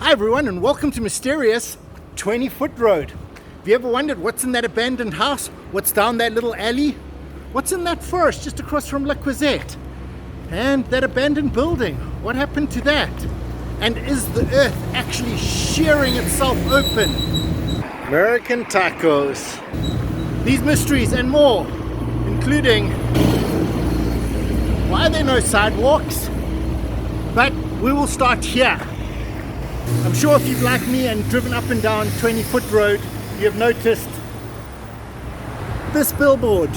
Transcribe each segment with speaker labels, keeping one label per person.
Speaker 1: Hi everyone and welcome to Mysterious 20-foot road. Have you ever wondered what's in that abandoned house? What's down that little alley? What's in that forest just across from Croisette? And that abandoned building, what happened to that? And is the earth actually shearing itself open? American tacos. These mysteries and more, including why are there no sidewalks? But we will start here. I'm sure if you've like me and driven up and down 20-foot road, you have noticed this billboard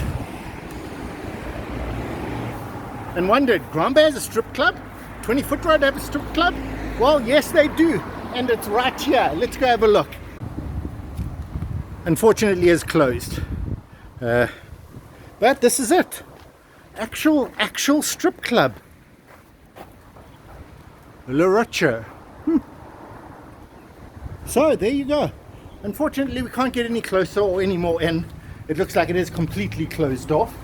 Speaker 1: and wondered, Gramba has a strip club? 20-foot road have a strip club? Well, yes they do, and it's right here. Let's go have a look. Unfortunately it's closed, but this is it. Actual strip club. La Rocha. So there you go. Unfortunately we can't get any closer or any more in. It looks like it is completely closed off.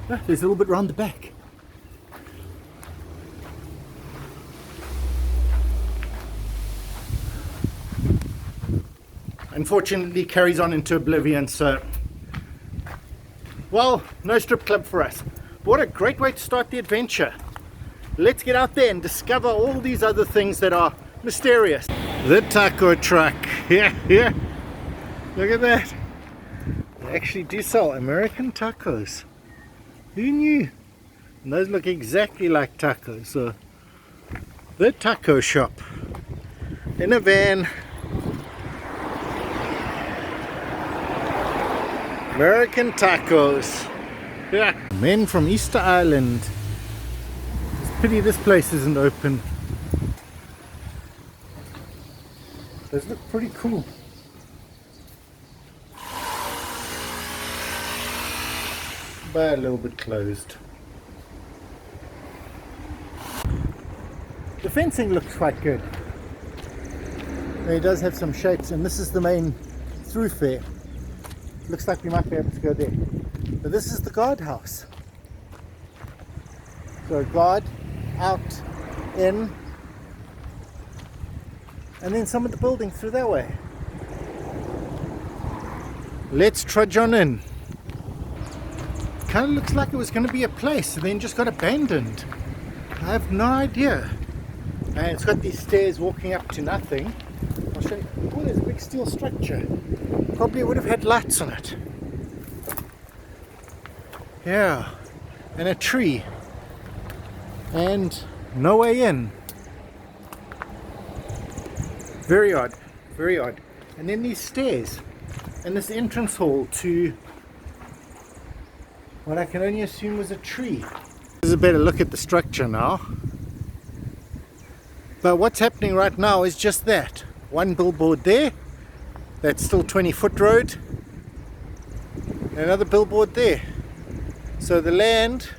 Speaker 1: There's a little bit round the back. Unfortunately carries on into oblivion, so well, no strip club for us. But what a great way to start the adventure. Let's get out there and discover all these other things that are mysterious. The taco truck. Yeah. Look at that. They actually do sell American tacos. Who knew? And those look exactly like tacos. So, the taco shop. In a van. American tacos. Yeah. Men from Easter Island. Pity this place isn't open. Those look pretty cool. But a little bit closed. The fencing looks quite good. It does have some shapes, and this is the main thoroughfare. Looks like we might be able to go there. But this is the guardhouse. So guard, out, in, and then some of the buildings through that way. Let's trudge on in. Kind of looks like it was going to be a place and then just got abandoned. I have no idea. And it's got these stairs walking up to nothing. I'll show you. Oh, there's a big steel structure. Probably would have had lights on it. Yeah, and a tree. And no way in. Very odd, very odd. And then these stairs and this entrance hall to what I can only assume was a tree. Here's a better look at the structure now. But what's happening right now is just that. One billboard there, that's still 20-foot road. And another billboard there. So the land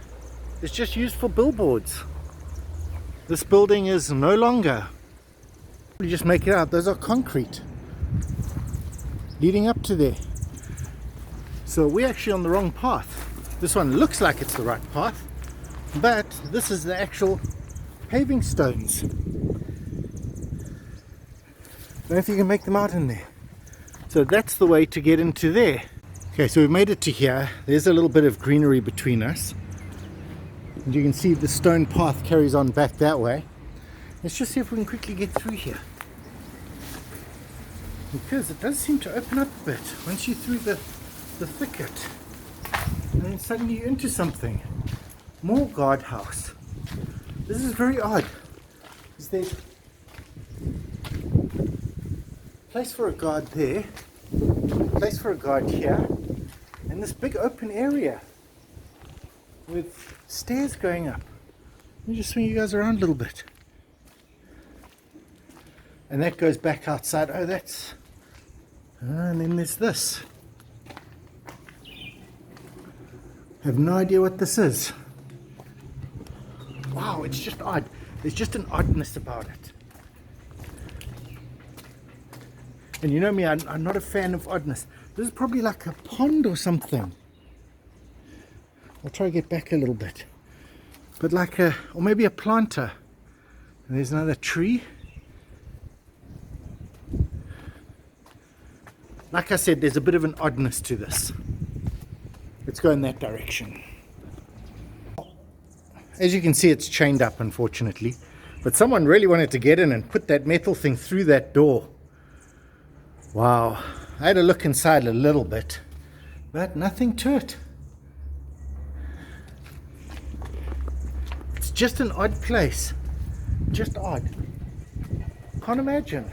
Speaker 1: is just used for billboards. This building is no longer. You just make it out. Those are concrete leading up to there. So we're actually on the wrong path. This one looks like it's the right path, but this is the actual paving stones. I don't know if you can make them out in there. So that's the way to get into there. Okay, so we've made it to here. There's a little bit of greenery between us. And you can see the stone path carries on back that way. Let's just see if we can quickly get through here. Because it does seem to open up a bit once you're through the thicket. And then suddenly you're into something. More guardhouse. This is very odd. Is there a place for a guard there, a place for a guard here, and this big open area with stairs going up. Let me just swing you guys around a little bit. And that goes back outside. Oh, that's... and then there's this. I have no idea what this is. Wow, it's just odd. There's just an oddness about it. And you know me, I'm not a fan of oddness. This is probably like a pond or something. I'll try to get back a little bit. But like a, or maybe a planter. And there's another tree. Like I said, there's a bit of an oddness to this. Let's go in that direction. As you can see, it's chained up, unfortunately. But someone really wanted to get in and put that metal thing through that door. Wow. I had a look inside a little bit, but nothing to it. It's just an odd place. Just odd. Can't imagine.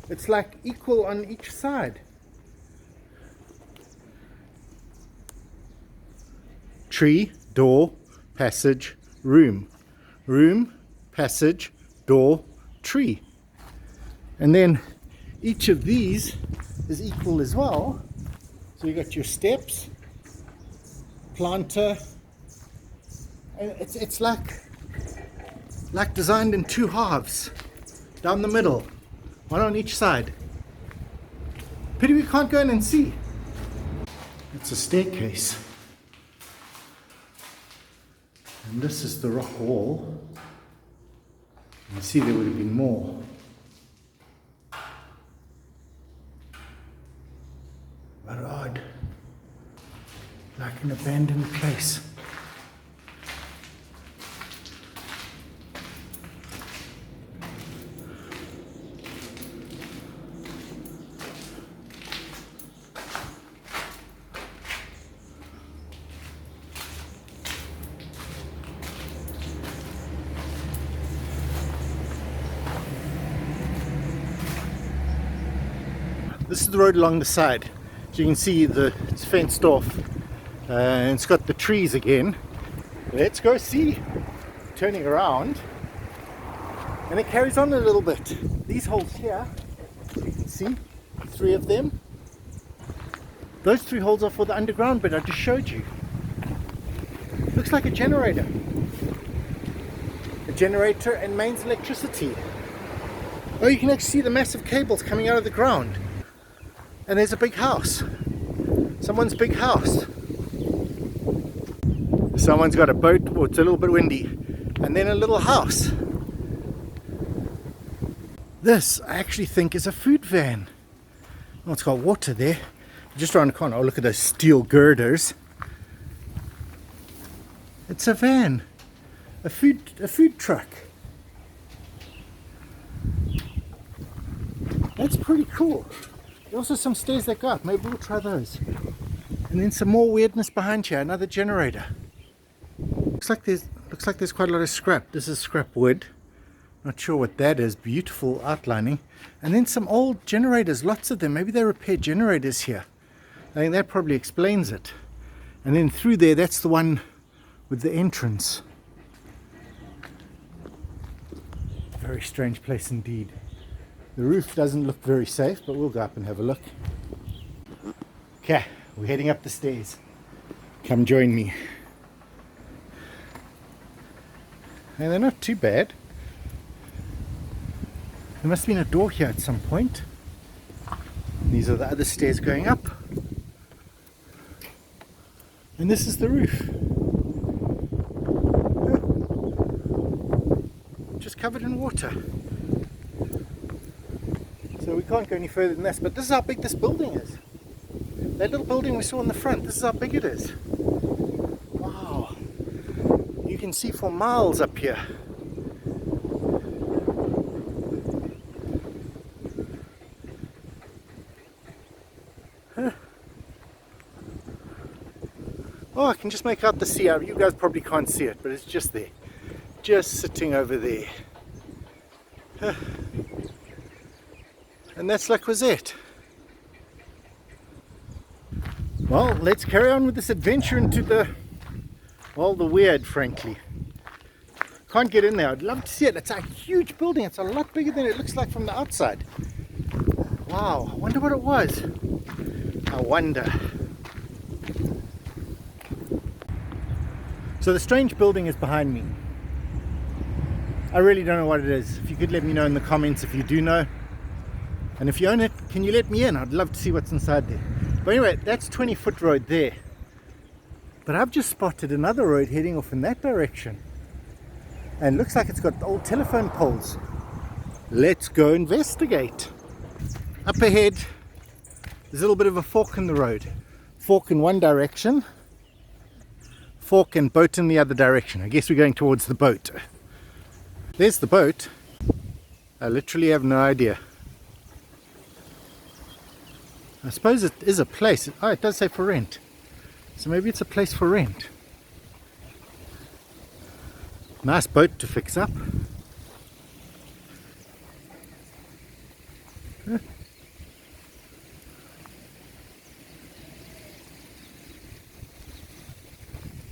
Speaker 1: It's like equal on each side. Tree, door, passage, room. Room, passage, door, tree. And then each of these is equal as well. So you got your steps, planter, and it's like designed in two halves, down the middle, one on each side. Pity we can't go in and see. It's a staircase. And this is the rock wall. You can see there would have been more. But odd. Like an abandoned place. This is the road along the side. So you can see it's fenced off and it's got the trees again. Let's go see. Turning around, and it carries on a little bit. These holes here, you can see, 3 of them. Those 3 holes are for the underground bit I just showed you. Looks like a generator. A generator and mains electricity. Oh, you can actually see the massive cables coming out of the ground. And there's a big house. Someone's big house. Someone's got a boat, or it's a little bit windy. And then a little house. This, I actually think, is a food van. Oh, it's got water there. Just around the corner. Oh, look at those steel girders. It's a van. A food truck. That's pretty cool. There's also some stairs that go up. Maybe we'll try those. And then some more weirdness behind here. Another generator. Looks like there's quite a lot of scrap. This is scrap wood. Not sure what that is. Beautiful outlining. And then some old generators. Lots of them. Maybe they repair generators here. I think that probably explains it. And then through there, that's the one with the entrance. Very strange place indeed. The roof doesn't look very safe, but we'll go up and have a look. Okay, we're heading up the stairs. Come join me. And they're not too bad. There must have been a door here at some point. These are the other stairs going up. And this is the roof. Just covered in water. So we can't go any further than this, but this is how big this building is. That little building we saw in the front, this is how big it is. Wow. You can see for miles up here. Huh. Oh, I can just make out the sea. You guys probably can't see it, but it's just there. Just sitting over there. Huh. And that's La Croisette. Well, let's carry on with this adventure into the weird, frankly. Can't get in there. I'd love to see it. It's a huge building. It's a lot bigger than it looks like from the outside. Wow, I wonder what it was. I wonder. So the strange building is behind me. I really don't know what it is. If you could let me know in the comments if you do know. And if you own it, can you let me in? I'd love to see what's inside there. But anyway, that's 20-foot road there. But I've just spotted another road heading off in that direction. And looks like it's got old telephone poles. Let's go investigate. Up ahead, there's a little bit of a fork in the road. Fork in one direction, fork and boat in the other direction. I guess we're going towards the boat. There's the boat. I literally have no idea. I suppose it is a place. Oh, it does say for rent. So maybe it's a place for rent. Nice boat to fix up. Huh.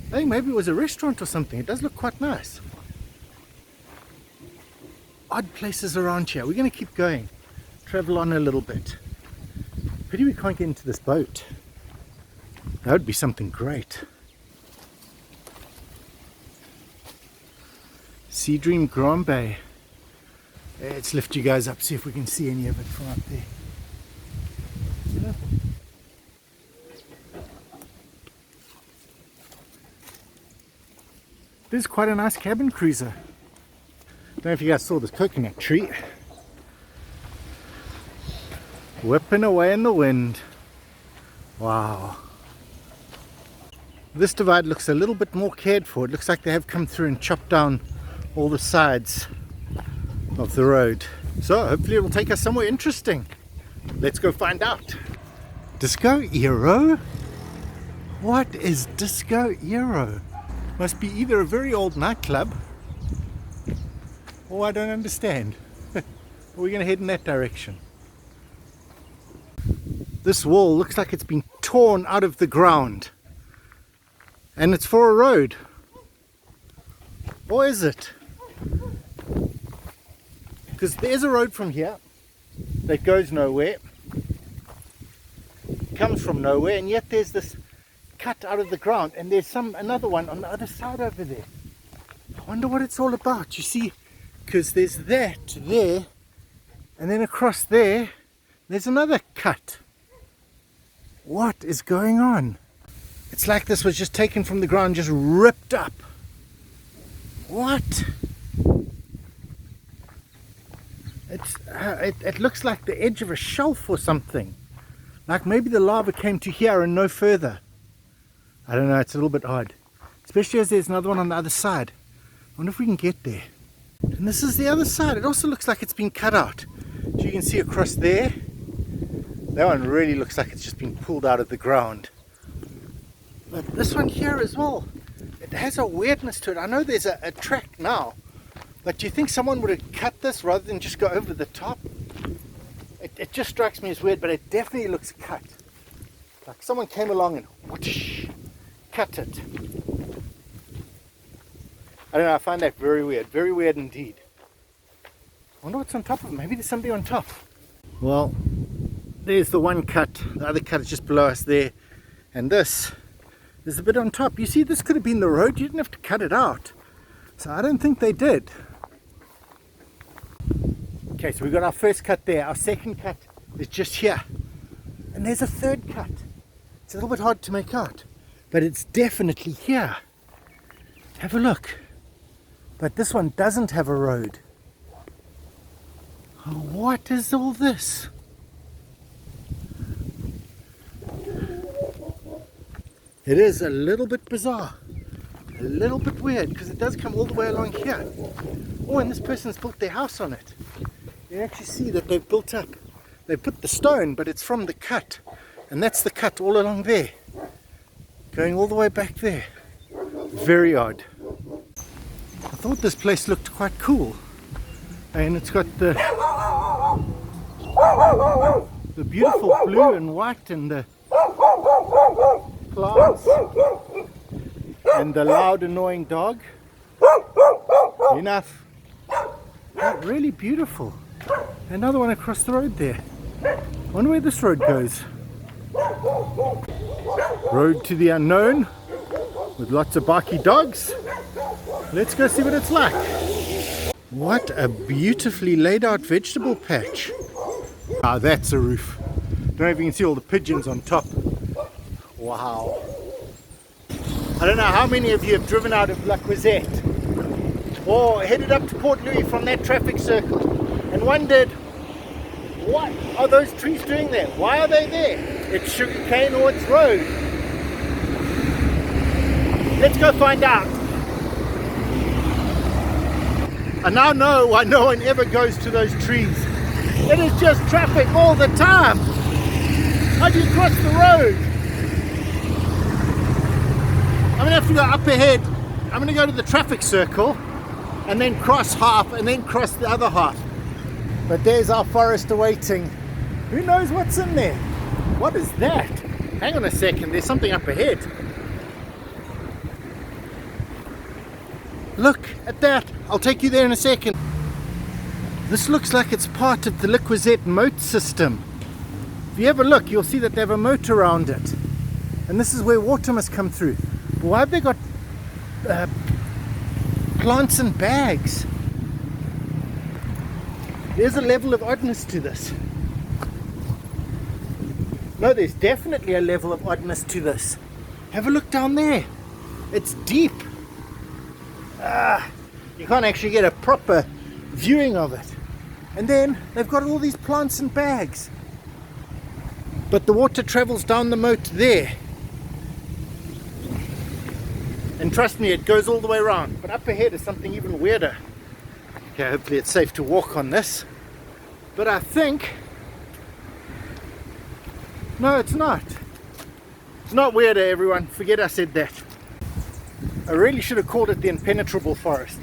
Speaker 1: I think maybe it was a restaurant or something. It does look quite nice. Odd places around here. We're going to keep going. Travel on a little bit. Pity we can't get into this boat. That would be something great. Sea Dream Grand Bay. Let's lift you guys up, see if we can see any of it from up there. Yeah. This is quite a nice cabin cruiser. Don't know if you guys saw this coconut tree. Whipping away in the wind. Wow. This divide looks a little bit more cared for. It looks like they have come through and chopped down all the sides of the road. So hopefully it will take us somewhere interesting. Let's go find out. Disco Euro? What is Disco Euro? Must be either a very old nightclub, or I don't understand. We're going to head in that direction. This wall looks like it's been torn out of the ground. And it's for a road. Or is it? Because there's a road from here that goes nowhere. Comes from nowhere, and yet there's this cut out of the ground, and there's another one on the other side over there. I wonder what it's all about. You see, because there's that there, and then across there there's another cut. What is going on? It's like this was just taken from the ground, just ripped up. What? It looks like the edge of a shelf or something. Like maybe the lava came to here and no further. I don't know, it's a little bit odd. Especially as there's another one on the other side. I wonder if we can get there. And this is the other side. It also looks like it's been cut out. So you can see across there. That one really looks like it's just been pulled out of the ground. But this one here as well. It has a weirdness to it. I know there's a track now. But do you think someone would have cut this rather than just go over the top? It just strikes me as weird, but it definitely looks cut. Like someone came along and whoosh, cut it. I don't know, I find that very weird indeed. I wonder what's on top of it. Maybe there's somebody on top. Well, there's the one cut. The other cut is just below us there. And this is a bit on top. You see, this could have been the road. You didn't have to cut it out. So I don't think they did. Okay, so we got our first cut there. Our second cut is just here. And there's a third cut. It's a little bit hard to make out, but it's definitely here. Have a look. But this one doesn't have a road. Oh, what is all this? It is a little bit bizarre. A little bit weird, because it does come all the way along here. Oh, and this person's built their house on it. You actually see that they've built up. They put the stone, but it's from the cut. And that's the cut all along there. Going all the way back there. Very odd. I thought this place looked quite cool. And it's got the beautiful blue and white and the plants. And the loud annoying dog. Enough. Not really beautiful. Another one across the road there. I wonder where this road goes. Road to the unknown with lots of barky dogs. Let's go see what it's like. What a beautifully laid out vegetable patch. Ah, that's a roof. Don't know if you can see all the pigeons on top. Wow. I don't know how many of you have driven out of Croisette. or headed up to Port Louis from that traffic circle and wondered, what are those trees doing there? Why are they there? It's sugarcane or it's road. Let's go find out. I now know why no one ever goes to those trees. It is just traffic all the time. How do you cross the road? I'm gonna have to go up ahead. I'm gonna go to the traffic circle and then cross half and then cross the other half. But there's our forest awaiting. Who knows what's in there? What is that? Hang on a second, there's something up ahead. Look at that. I'll take you there in a second. This looks like it's part of the Croisette moat system. If you have a look, you'll see that they have a moat around it. And this is where water must come through. Why have they got plants in bags? There's a level of oddness to this. No, there's definitely a level of oddness to this. Have a look down there. It's deep. You can't actually get a proper viewing of it. And then they've got all these plants in bags. But the water travels down the moat there. And trust me, it goes all the way around. But up ahead is something even weirder. Okay, hopefully it's safe to walk on this. But I think... No, it's not. It's not weirder, everyone. Forget I said that. I really should have called it the impenetrable forest.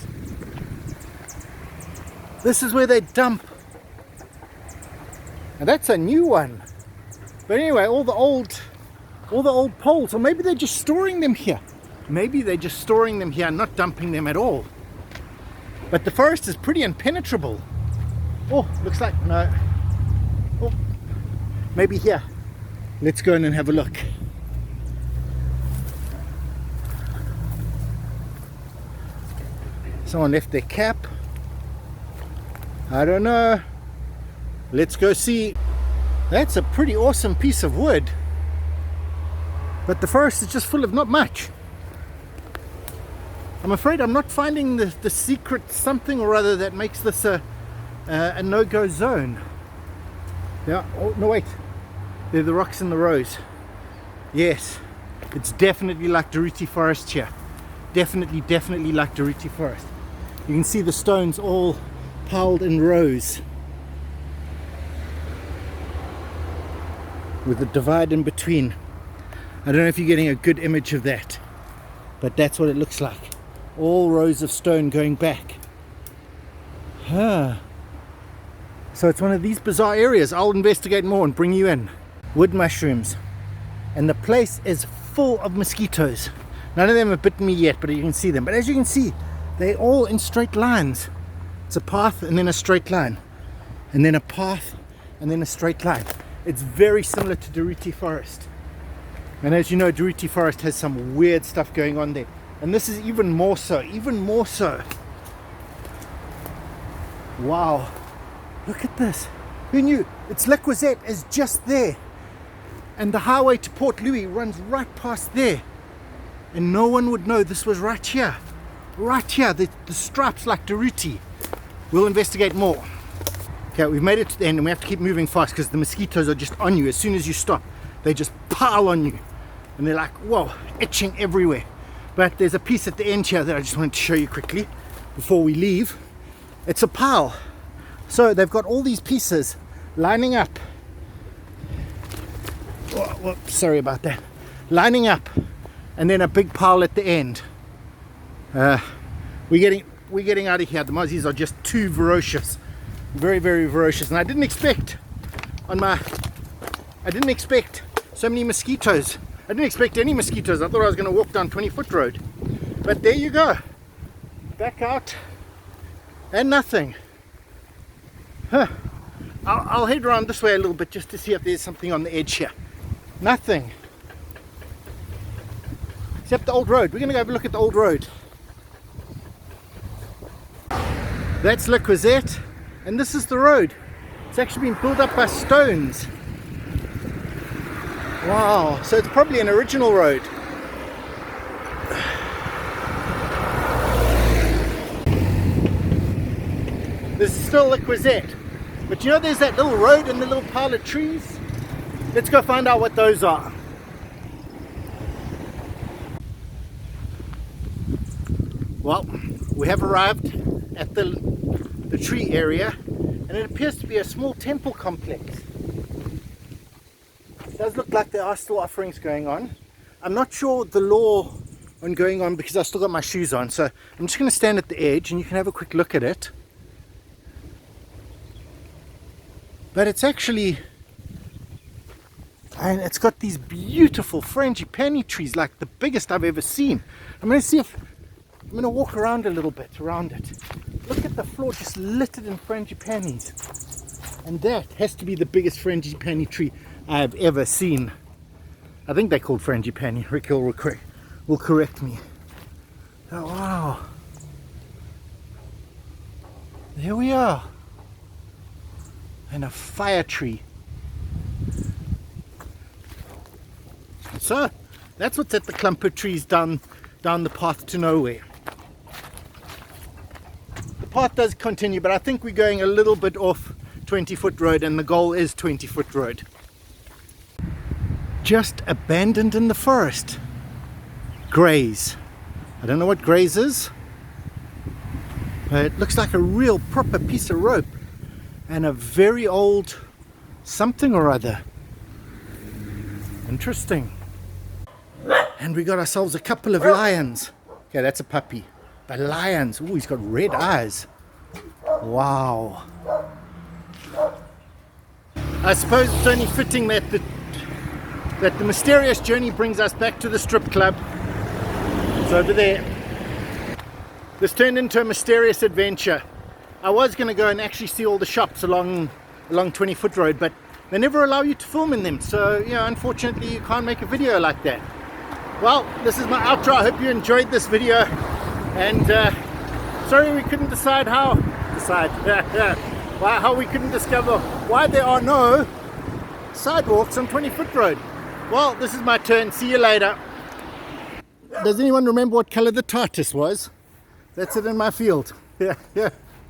Speaker 1: This is where they dump. And that's a new one. But anyway, all the old poles, or maybe they're just storing them here. Maybe they're just storing them here, not dumping them at all. But the forest is pretty impenetrable. Oh, looks like, no. Oh, maybe here. Let's go in and have a look. Someone left their cap. I don't know. Let's go see. That's a pretty awesome piece of wood. But the forest is just full of not much. I'm afraid I'm not finding the secret something or other that makes this a no-go zone. Yeah. Oh, no, wait. They're the rocks in the rows. Yes. It's definitely like Riki forest here. Definitely like Riki forest. You can see the stones all piled in rows with a divide in between. I don't know if you're getting a good image of that, but that's what it looks like. All rows of stone going back. So it's one of these bizarre areas. I'll investigate more and bring you in. Wood mushrooms. And the place is full of mosquitoes. None of them have bitten me yet, but you can see them. But as you can see, they're all in straight lines. It's a path and then a straight line. And then a path and then a straight line. It's very similar to Riki forest. And as you know, Riki forest has some weird stuff going on there. And this is even more so. Wow. Look at this. Who knew? It's Croisette is just there. And the highway to Port Louis runs right past there. And no one would know this was right here. Right here, the stripes like Riki. We'll investigate more. Okay, we've made it to the end and we have to keep moving fast because the mosquitoes are just on you. As soon as you stop, they just pile on you. And they're like, whoa, itching everywhere. But there's a piece at the end here that I just wanted to show you quickly before we leave. It's a pile. So they've got all these pieces lining up. Oh, sorry about that. Lining up. And then a big pile at the end. We're getting out of here. The mozzies are just too ferocious. Very ferocious. And I didn't expect so many mosquitoes. I didn't expect any mosquitoes. I thought I was going to walk down 20-foot road. But there you go. Back out. And nothing. I'll head around this way a little bit just to see if there's something on the edge here. Nothing. Except the old road. We're going to go have a look at the old road. That's Croisette, and this is the road. It's actually been built up by stones. Wow, so it's probably an original road. This is still the Croisette. But you know there's that little road and the little pile of trees? Let's go find out what those are. Well, we have arrived at the tree area, and it appears to be a small temple complex. It does look like there are still offerings going on. I'm not sure the law on going on because I've still got my shoes on, so I'm just going to stand at the edge and you can have a quick look at it. But it's actually, and it's got these beautiful frangipani trees, like the biggest I've ever seen. I'm going to walk around a little bit around it. Look at the floor, just littered in frangipanis. And that has to be the biggest frangipani tree I have ever seen. I think they're called frangipani. Riki will correct me. Oh wow. There we are. And a fire tree. So that's what's at the clump of trees down the path to nowhere. The path does continue, but I think we're going a little bit off 20-foot road, and the goal is 20-foot road. Just abandoned in the forest. Graze. I don't know what graze is, but it looks like a real proper piece of rope and a very old something or other. Interesting. And we got ourselves a couple of lions. Okay, that's a puppy. But lions. Oh, he's got red eyes. Wow. I suppose it's only fitting that the mysterious journey brings us back to the strip club. It's over there. This turned into a mysterious adventure. I was going to go and actually see all the shops along 20-foot road, but they never allow you to film in them. So, you know, unfortunately you can't make a video like that. Well, this is my outro. I hope you enjoyed this video. And sorry we couldn't how we couldn't discover why there are no sidewalks on 20-foot road. Well, this is my turn. See you later. Does anyone remember what color the tardis was? That's it in my field. Yeah.